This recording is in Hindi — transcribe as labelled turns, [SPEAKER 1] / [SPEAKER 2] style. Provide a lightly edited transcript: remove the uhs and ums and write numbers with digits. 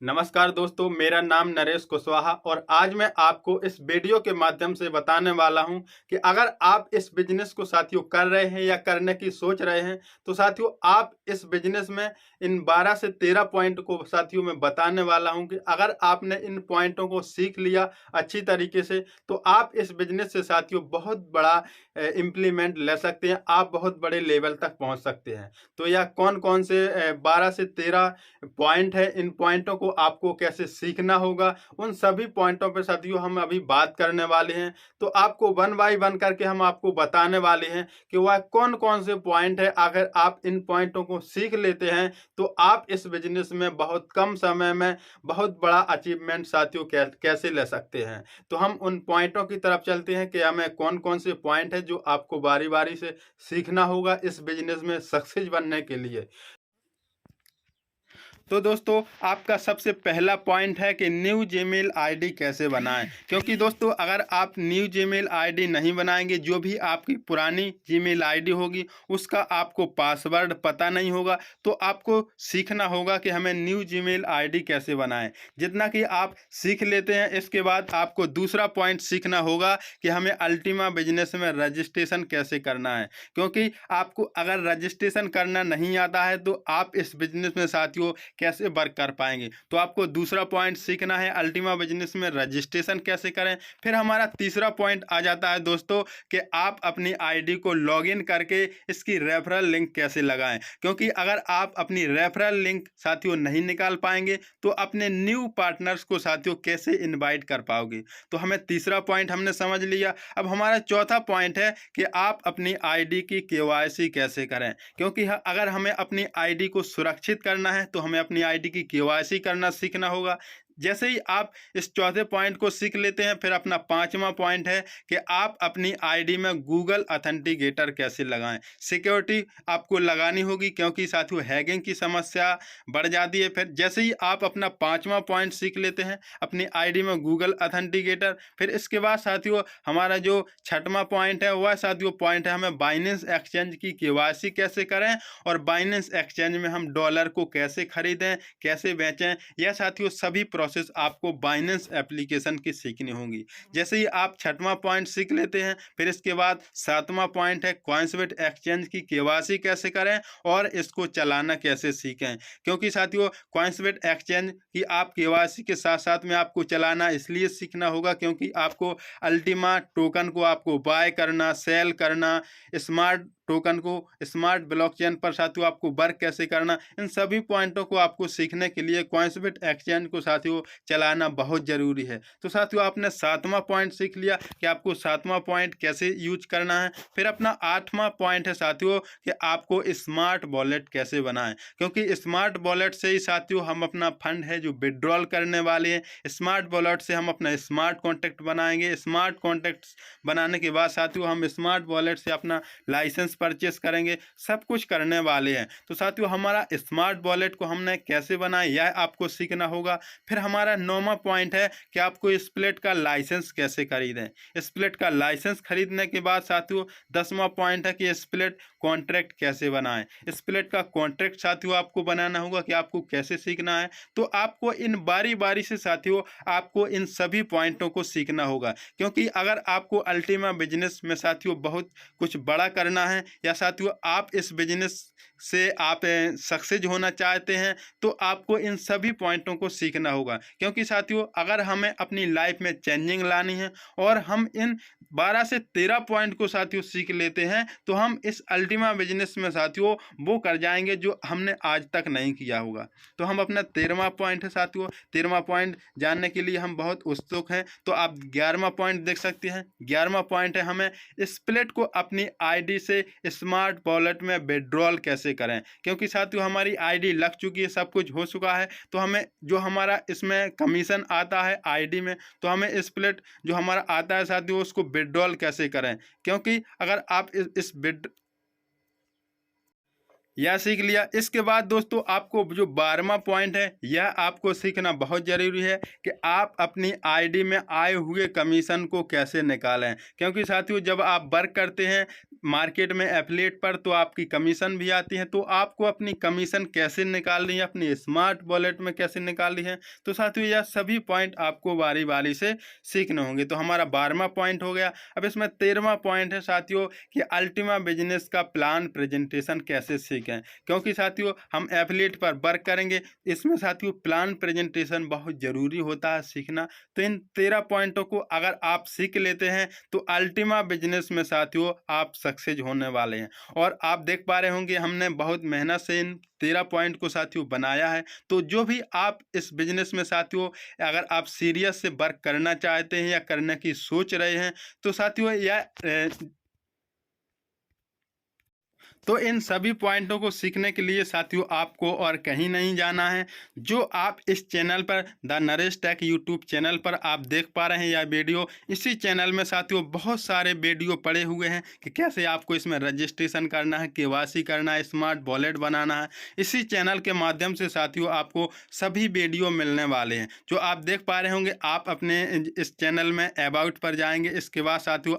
[SPEAKER 1] नमस्कार दोस्तों, मेरा नाम नरेश कुशवाहा और आज मैं आपको इस वीडियो के माध्यम से बताने वाला हूं कि अगर आप इस बिजनेस को साथियों कर रहे हैं या करने की सोच रहे हैं तो साथियों आप इस बिजनेस में इन 12 से 13 पॉइंट को साथियों मैं बताने वाला हूं कि अगर आपने इन पॉइंटों को सीख लिया अच्छी तरीके से तो आप इस बिजनेस से साथियों बहुत बड़ा इम्प्लीमेंट ले सकते हैं। आप बहुत बड़े लेवल तक पहुंच सकते हैं। तो यह कौन कौन से 12 से 13 पॉइंट है, इन पॉइंटों को आपको कैसे सीखना होगा, उन सभी पॉइंटों पर साथियों हम अभी बात करने वाले हैं। तो आपको वन बाय वन करके हम आपको बताने वाले हैं कि वह कौन कौन से पॉइंट है। अगर आप इन पॉइंटों को सीख लेते हैं तो आप इस बिजनेस में बहुत कम समय में बहुत बड़ा अचीवमेंट साथियों कैसे ले सकते हैं। तो हम उन पॉइंटों की तरफ चलते हैं कि हमें कौन कौन से पॉइंट है जो आपको बारी बारी से सीखना होगा इस बिजनेस में सक्सेस बनने के लिए। तो दोस्तों आपका सबसे पहला पॉइंट है कि न्यू जीमेल आईडी कैसे बनाएं। क्योंकि दोस्तों अगर आप न्यू जीमेल आईडी नहीं बनाएंगे, जो भी आपकी पुरानी जीमेल आईडी होगी उसका आपको पासवर्ड पता नहीं होगा, तो आपको सीखना होगा कि हमें न्यू जीमेल आईडी कैसे बनाएं। जितना कि आप सीख लेते हैं इसके बाद आपको दूसरा पॉइंट सीखना होगा कि हमें अल्टीमा बिजनेस में रजिस्ट्रेशन कैसे करना है। क्योंकि आपको अगर रजिस्ट्रेशन करना नहीं आता है तो आप इस बिजनेस में साथियों कैसे वर्क कर पाएंगे। तो आपको दूसरा पॉइंट सीखना है अल्टीमा बिजनेस में रजिस्ट्रेशन कैसे करें। फिर हमारा तीसरा पॉइंट आ जाता है दोस्तों कि आप अपनी आईडी को लॉगिन करके इसकी रेफरल लिंक कैसे लगाएं। क्योंकि अगर आप अपनी रेफरल लिंक साथियों नहीं निकाल पाएंगे तो अपने न्यू पार्टनर्स को साथियों कैसे इनवाइट कर पाओगे। तो हमें तीसरा पॉइंट हमने समझ लिया। अब हमारा चौथा पॉइंट है कि आप अपनी आईडी की केवाईसी कैसे करें। क्योंकि अगर हमें अपनी आईडी को सुरक्षित करना है तो हमें अपनी आईडी की केवाईसी करना सीखना होगा। जैसे ही आप इस चौथे पॉइंट को सीख लेते हैं फिर अपना पांचवा पॉइंट है कि आप अपनी आईडी में गूगल ऑथेंटिकेटर कैसे लगाएं। सिक्योरिटी आपको लगानी होगी क्योंकि साथियों हैकिंग की समस्या बढ़ जाती है। फिर जैसे ही आप अपना पांचवा पॉइंट सीख लेते हैं अपनी आईडी में गूगल ऑथेंटिकेटर, फिर इसके बाद साथियों हमारा जो छठवां पॉइंट है वह साथियों पॉइंट है हमें बाइनेंस एक्सचेंज की केवाईसी कैसे करें और बाइनेंस एक्सचेंज में हम डॉलर को कैसे खरीदें कैसे बेचें। यह साथियों सभी प्रोसेस आपको बाइनेंस एप्लीकेशन की सीखनी होगी। जैसे ही आप छठवां पॉइंट सीख लेते हैं फिर इसके बाद सातवां पॉइंट है कॉइन्सबेट एक्सचेंज की केवाईसी कैसे करें और इसको चलाना कैसे सीखें। क्योंकि साथियों कॉइन्सबेट एक्सचेंज की आप केवाईसी के साथ साथ में आपको चलाना इसलिए सीखना होगा क्योंकि आपको अल्टीमा टोकन को आपको बाय करना सेल करना, स्मार्ट टोकन को स्मार्ट ब्लॉकचेन पर साथियों आपको वर्क कैसे करना, इन सभी पॉइंटों को आपको सीखने के लिए कॉइन्सबेट एक्सचेंज को साथियों चलाना बहुत ज़रूरी है। तो साथियों आपने सातवां पॉइंट सीख लिया कि आपको सातवां पॉइंट कैसे यूज करना है। फिर अपना आठवां पॉइंट है साथियों कि आपको स्मार्ट वॉलेट कैसे बनाएं। क्योंकि स्मार्ट वॉलेट से ही साथियों हम अपना फंड है जो विड्रॉल करने वाले हैं, स्मार्ट वॉलेट से हम अपना स्मार्ट कॉन्टैक्ट बनाएंगे। स्मार्ट कॉन्टैक्ट बनाने के बाद साथियों हम स्मार्ट वॉलेट से अपना लाइसेंस परचेस करेंगे, सब कुछ करने वाले हैं। तो साथियों हमारा स्मार्ट वॉलेट को हमने कैसे बनाया यह आपको सीखना होगा। फिर हमारा नौवां पॉइंट है कि आपको स्प्लिट का लाइसेंस कैसे खरीदें। स्प्लिट का लाइसेंस खरीदने के बाद साथियों 10वां पॉइंट है कि स्प्लिट कॉन्ट्रैक्ट कैसे बनाएं। स्प्लिट का कॉन्ट्रैक्ट साथियों आपको बनाना होगा कि आपको कैसे सीखना है। तो आपको इन बारी बारी से साथियों आपको इन सभी पॉइंटों को सीखना होगा। क्योंकि अगर आपको अल्टीमा बिजनेस में साथियों बहुत कुछ बड़ा करना है या साथियों आप इस बिजनेस से आप सक्सेस होना चाहते हैं तो आपको इन सभी पॉइंटों को सीखना होगा। क्योंकि साथियों अगर हमें अपनी लाइफ में चेंजिंग लानी है और हम इन 12 से 13 पॉइंट को साथियों सीख लेते हैं तो हम इस अल्टीमा बिजनेस में साथियों वो कर जाएंगे जो हमने आज तक नहीं किया होगा। तो हम अपना 13वां पॉइंट है साथियों, 13वां पॉइंट जानने के लिए हम बहुत उत्सुक हैं। तो आप 11वां पॉइंट देख सकते हैं। 11वां पॉइंट है हमें स्प्लिट को अपनी आईडी से स्मार्ट वॉलेट में विड्रॉल कैसे करें। क्योंकि साथियों हमारी आईडी लग चुकी है, सब कुछ हो चुका है, तो हमें जो हमारा इसमें कमीशन आता है आईडी में तो हमें स्प्लिट जो हमारा आता है साथियों उसको विड्रॉल कैसे करें। क्योंकि अगर आप इस यह सीख लिया। इसके बाद दोस्तों आपको जो 12वां पॉइंट है यह आपको सीखना बहुत ज़रूरी है कि आप अपनी आईडी में आए हुए कमीशन को कैसे निकालें। क्योंकि साथियों जब आप वर्क करते हैं मार्केट में एफिलिएट पर तो आपकी कमीशन भी आती है। तो आपको अपनी कमीशन कैसे निकालनी है, अपनी स्मार्ट वॉलेट में कैसे निकालनी है, तो साथियों यह सभी पॉइंट आपको बारी बारी से सीखने होंगे। तो हमारा 12वां पॉइंट हो गया। अब इसमें 13वां पॉइंट है साथियों कि अल्टीमा बिजनेस का प्लान प्रेजेंटेशन कैसे सीखें, क्योंकि साथियों हम एफिलिएट पर वर्क करेंगे। इसमें साथियों प्लान प्रेजेंटेशन बहुत ज़रूरी होता है सीखना। तो इन 13 पॉइंटों को अगर आप सीख लेते हैं तो अल्टीमा बिजनेस में साथियों आप सक्सेस होने वाले हैं। और आप देख पा रहे होंगे हमने बहुत मेहनत से इन 13 पॉइंट को साथियों बनाया है। तो जो भी आप इस बिजनेस में साथियों अगर आप सीरियस से वर्क करना चाहते हैं या करने की सोच रहे हैं, तो साथियों तो इन सभी पॉइंटों को सीखने के लिए साथियों आपको और कहीं नहीं जाना है। जो आप इस चैनल पर the Naresh take YouTube channel पर आप देख पा रहे हैं यह वीडियो, इसी चैनल में साथियों बहुत सारे वीडियो पड़े हुए हैं कि कैसे आपको इसमें रजिस्ट्रेशन करना है, केवाईसी करना है, स्मार्ट वॉलेट बनाना है। इसी चैनल के माध्यम से साथियों आपको सभी वीडियो मिलने वाले हैं। जो आप देख पा रहे होंगे, आप अपने इस चैनल में अबाउट पर जाएंगे, इसके बाद साथियों